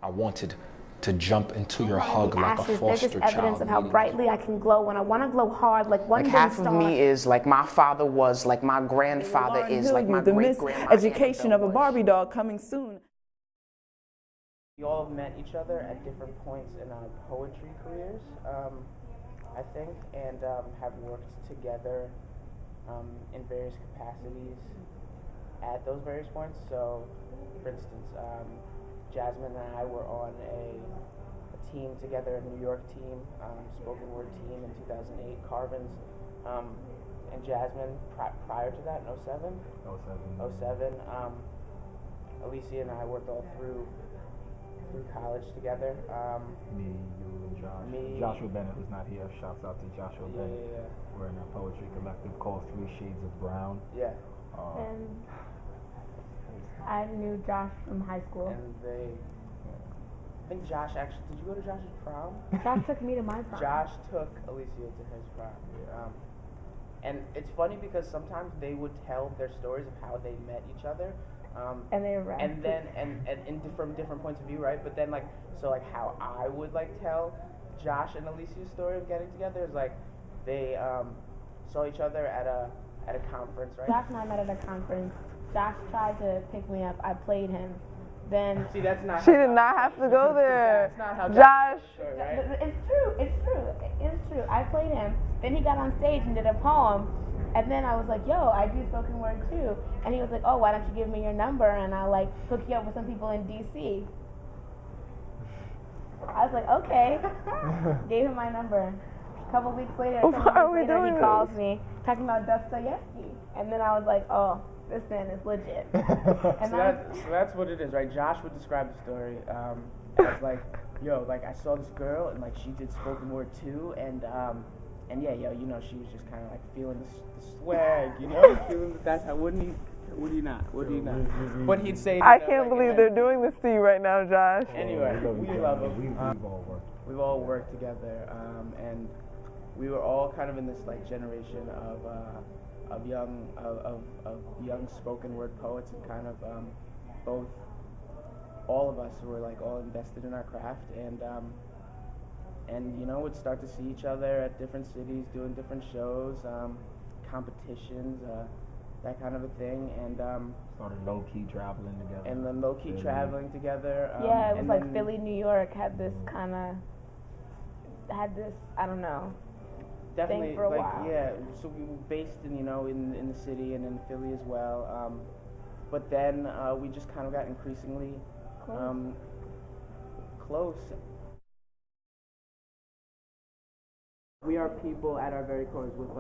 I wanted to jump into your hug like a ashes, foster they're just evidence child. of how brightly I can glow when I want to glow hard, like one Like day half of me is like my father was, like my grandfather is, like my the great-grandma. miseducation of a Barbie doll coming soon. We all met each other at different points in our poetry careers, I think, and have worked together in various capacities at those various points. So, for instance, Jasmine and I were on a team together, a New York team, spoken word team in 2008, Carvins, and Jasmine prior to that in 07? 07. Alicia and I worked all through college together. Me, you, and Josh. Joshua Bennett, who's not here. Shouts out to Joshua Bennett. Yeah. We're in a poetry collective called 3 Shades of Brown. Yeah. And I knew Josh from high school. And I think Josh actually, did you go to Josh's prom? Josh took me to my prom. Josh took Alicia to his prom. And it's funny because sometimes they would tell their stories of how they met each other. And they were and then from different points of view, right? But then so how I would tell Josh and Alicia's story of getting together is they saw each other at a conference, right? Josh and I met at a conference. Josh tried to pick me up. I played him. Then see, that's not. She did not have to go there. That's not how Josh. Story, right? It's true. I played him. Then he got on stage and did a poem. And then I was like, yo, I do spoken word too. And he was like, oh, why don't you give me your number and I'll hook you up with some people in DC. I was like, okay. Gave him my number. A couple weeks later, he calls me talking about Dostoevsky. And then I was like, oh, this man is legit. And so that's what it is, right? Josh would describe the story as yo, I saw this girl and she did spoken word too, and yeah, she was just kind of feeling the swag, feeling that's how wouldn't he not? But he'd say, I can't believe they're doing this to you right now, Josh. Anyway, we love him. We've all worked together, and we were all kind of in this generation of young spoken word poets, and kind of both. All of us were all invested in our craft, and would start to see each other at different cities, doing different shows, competitions, that kind of a thing, and started low-key traveling together. And then low-key traveling together. Yeah, it was Philly, New York had this I don't know. Definitely, thing for a while. Yeah. So we were based in in the city and in Philly as well. But then we just kind of got increasingly close. We are people at our very cores with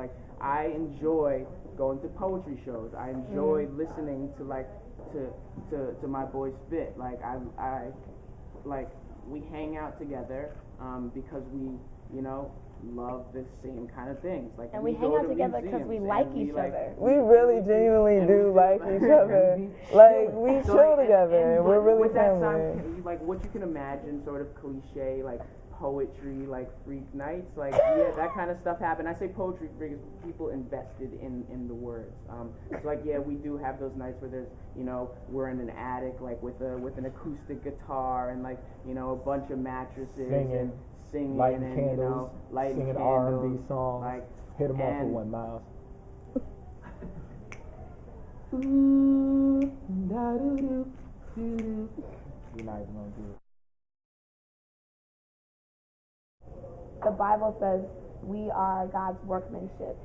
I enjoy going to poetry shows. I enjoy listening to my boy spit. I we hang out together because we love the same kind of things. And we hang out together because we like each other. We really genuinely do like each other. We chill together and we're really family. What you can imagine, sort of cliche, poetry, freak nights, yeah, that kind of stuff happened. I say poetry because people invested in the words. So yeah, we do have those nights where there's, we're in an attic, with an acoustic guitar and a bunch of mattresses singing lighting and candles, lighting singing candles, R&B songs. Hit them off for 1 mile. We're not even gonna do it. The Bible says we are God's workmanship.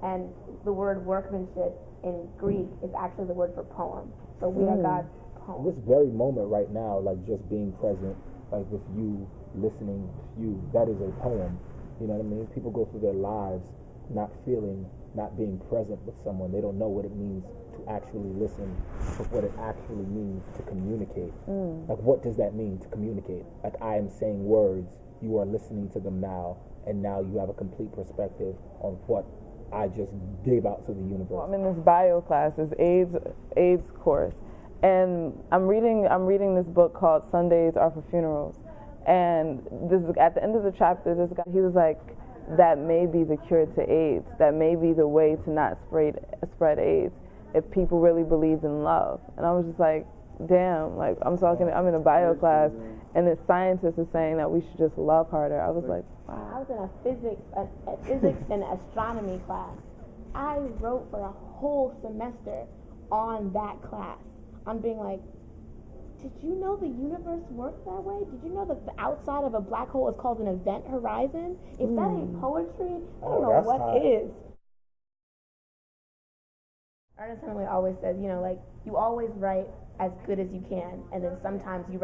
And the word workmanship in Greek is actually the word for poem. So we are God's poem. This very moment right now, just being present, with you, listening to you, that is a poem. You know what I mean? People go through their lives not feeling, not being present with someone. They don't know what it means to actually listen, what it actually means to communicate. What does that mean to communicate? I am saying words, you are listening to them now, and now you have a complete perspective on what I just gave out to the universe. Well, I'm in this bio class, this AIDS course, and I'm reading this book called Sundays Are for Funerals, and this at the end of the chapter, this guy, he was like, that may be the cure to AIDS, that may be the way to not spread AIDS if people really believed in love. And I was just like, damn, like I'm in a bio class, and this scientist is saying that we should just love harder. I was like, wow. I was in a physics and astronomy class. I wrote for a whole semester on that class, on being like, did you know the universe works that way? Did you know that the outside of a black hole is called an event horizon? If that ain't poetry, I don't know what is. Ernest Hemingway always says, you know, like, you always write as good as you can, and then sometimes you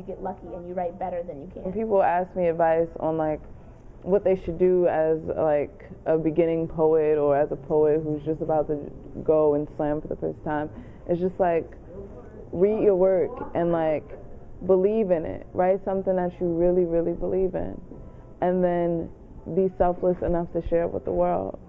get lucky and you write better than you can. When people ask me advice on, like, what they should do as, like, a beginning poet or as a poet who's just about to go and slam for the first time, it's just like, read your work and, like, believe in it. Write something that you really, really believe in, and then be selfless enough to share it with the world.